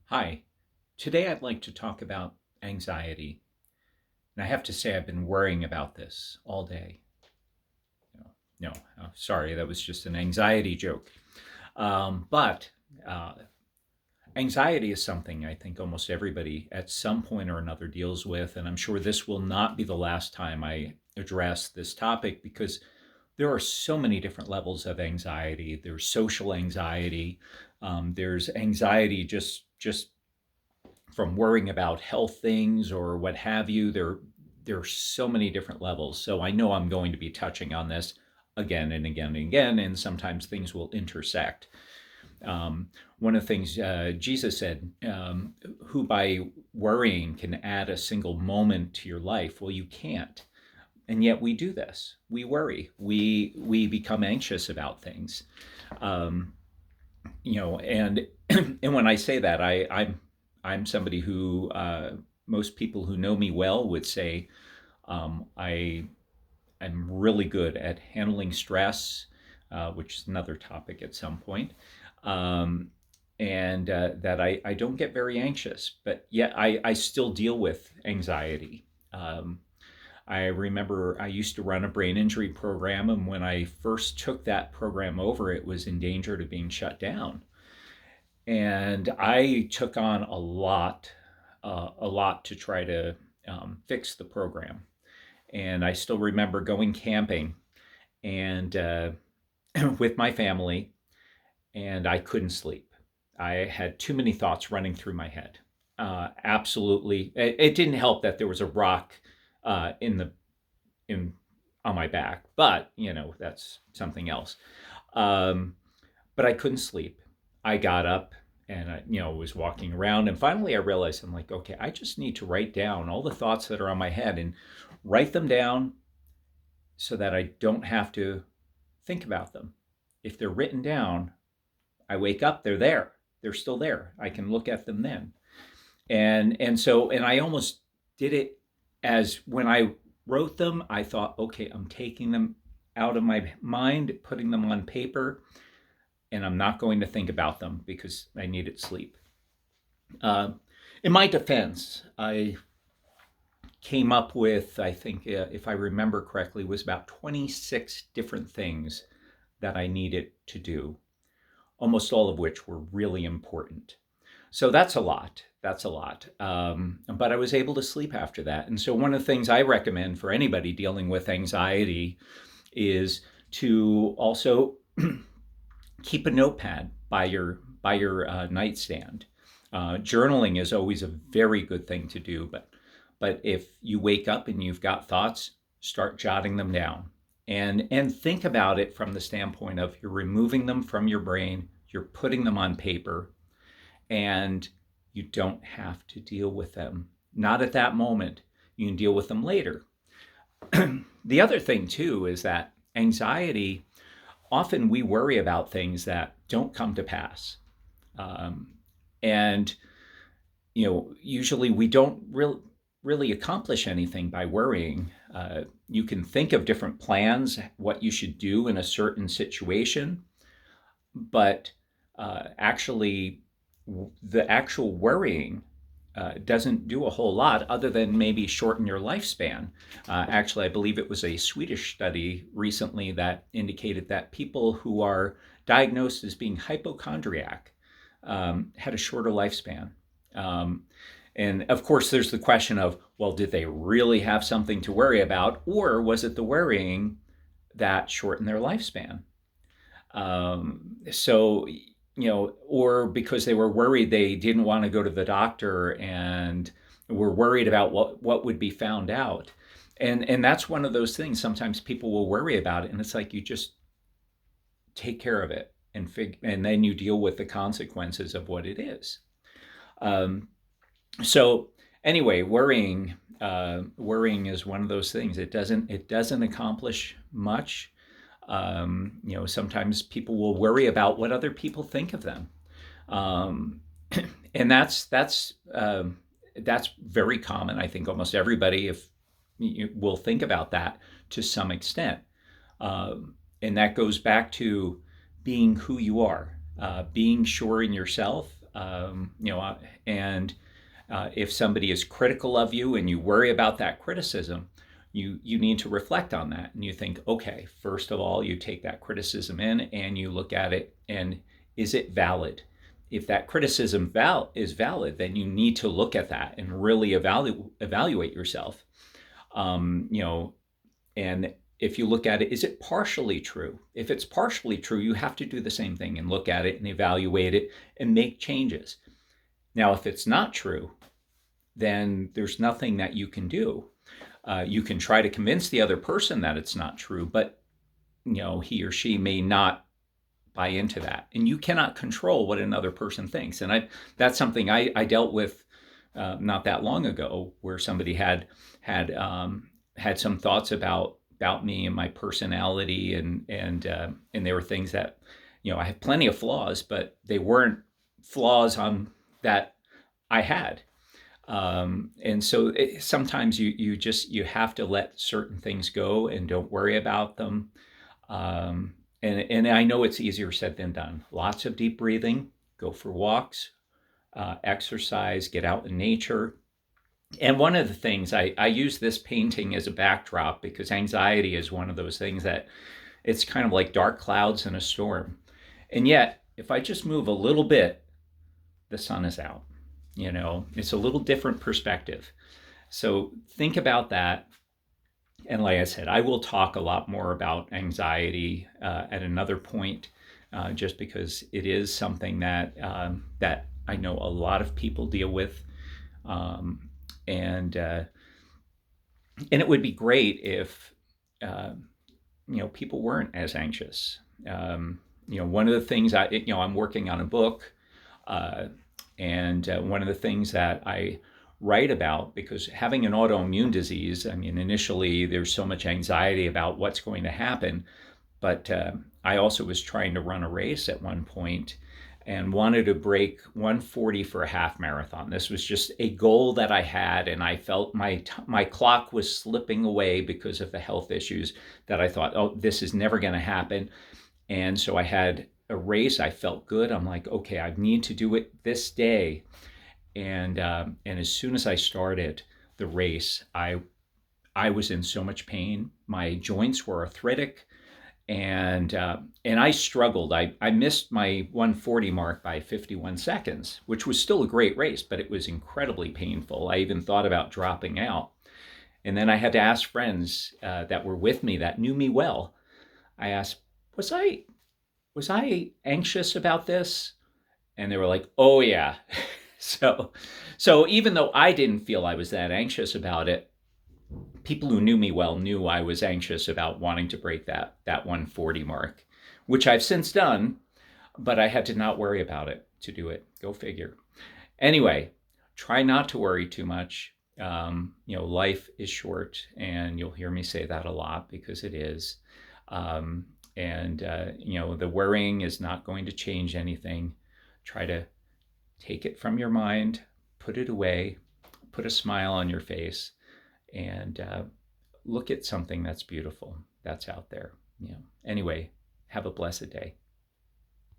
Hi, today I'd like to talk about anxiety. And I have to say, I've been worrying about this all day. No, no, sorry, that was just an anxiety joke. But uh, Anxiety is something I think almost everybody at some point or another deals with. And I'm sure this will not be the last time I address this topic because there are so many different levels of anxiety. There's social anxiety. There's anxiety just from worrying about health things or what have you. There are so many different levels. So I know I'm going to be touching on this again and again and again, and sometimes things will intersect. One of the things Jesus said, who by worrying can add a single moment to your life? Well, you can't. And yet we do this. We worry. We become anxious about things. Um, and and when I say that, I'm somebody who most people who know me well would say I am really good at handling stress, which is another topic at some point. Um, and that I don't get very anxious, but yet I still deal with anxiety. I remember I used to run a brain injury program, and when I first took that program over, it was in danger to being shut down. And I took on a lot to try to fix the program. And I still remember going camping and with my family, and I couldn't sleep. I had too many thoughts running through my head. Absolutely, it didn't help that there was a rock in the in on my back, but that's something else. Um, but I couldn't sleep. I got up and I was walking around, and finally I realized I'm like, okay, I just need to write down all the thoughts that are on my head and write them down so that I don't have to think about them. If they're written down, I wake up, they're there. They're still there. I can look at them then. And I almost did it as when I wrote them, I thought, okay, I'm taking them out of my mind, putting them on paper, and I'm not going to think about them because I needed sleep. Uh, in my defense, I came up with, I think, if I remember correctly, was about 26 different things that I needed to do, almost all of which were really important. So that's a lot. That's a lot. But I was able to sleep after that. And so one of the things I recommend for anybody dealing with anxiety is to also keep a notepad by your nightstand. Journaling is always a very good thing to do, but if you wake up and you've got thoughts, start jotting them down, and think about it from the standpoint of you're removing them from your brain, you're putting them on paper, and you don't have to deal with them. Not at that moment. You can deal with them later. The other thing too is that anxiety, often we worry about things that don't come to pass. Um, and usually we don't really accomplish anything by worrying. You can think of different plans, what you should do in a certain situation, but actually, the actual worrying doesn't do a whole lot other than maybe shorten your lifespan. Actually, I believe it was a Swedish study recently that indicated that people who are diagnosed as being hypochondriac had a shorter lifespan. Um, and of course, there's the question of, well, did they really have something to worry about, or was it the worrying that shortened their lifespan? Or because they were worried, they didn't want to go to the doctor and were worried about what would be found out. And that's one of those things. Sometimes people will worry about it, and it's like you just take care of it and then you deal with the consequences of what it is. Um, so anyway, worrying is one of those things. It doesn't accomplish much. Sometimes people will worry about what other people think of them, um, and that's very common. I think almost everybody, if you will think about that to some extent, and that goes back to being who you are, being sure in yourself, And if somebody is critical of you and you worry about that criticism, you need to reflect on that. And you think, okay, first of all, you take that criticism in and you look at it, and is it valid? If that criticism is valid, then you need to look at that and really evaluate yourself. And if you look at it, is it partially true? If it's partially true, you have to do the same thing and look at it and evaluate it and make changes. Now, if it's not true, then there's nothing that you can do. You can try to convince the other person that it's not true, but he or she may not buy into that, and you cannot control what another person thinks. And that's something I dealt with not that long ago, where somebody had some thoughts about me and my personality, and they were things that, I have plenty of flaws, but they weren't flaws on that I had. And so sometimes you have to let certain things go and don't worry about them. And I know it's easier said than done. Lots of deep breathing, go for walks, exercise, get out in nature. And one of the things, I use this painting as a backdrop because anxiety is one of those things that it's kind of like dark clouds in a storm. And yet, if I just move a little bit, the sun is out. It's a little different perspective. So think about that. And like I said, I will talk a lot more about anxiety at another point, just because it is something that I know a lot of people deal with. And it would be great if people weren't as anxious. One of the things I'm working on a book, and one of the things that I write about, because having an autoimmune disease, initially there's so much anxiety about what's going to happen, but I also was trying to run a race at one point and wanted to break 1:40 for a half marathon. This was just a goal that I had, and I felt my clock was slipping away because of the health issues that I thought, oh, this is never going to happen. And so I had a race. I felt good. I'm like, okay, I need to do it this day. And as soon as I started the race, I was in so much pain. My joints were arthritic, and I struggled. I missed my 1:40 mark by 51 seconds, which was still a great race, but it was incredibly painful. I even thought about dropping out. And then I had to ask friends that were with me that knew me well. I asked, was I anxious about this? And they were like, oh yeah. So even though I didn't feel I was that anxious about it, people who knew me well knew I was anxious about wanting to break that 1:40 mark, which I've since done, but I had to not worry about it to do it. Go figure. Anyway, try not to worry too much. Life is short, and you'll hear me say that a lot because it is. The worrying is not going to change anything. Try to take it from your mind, put it away, put a smile on your face, and look at something that's beautiful that's out there. Anyway, have a blessed day.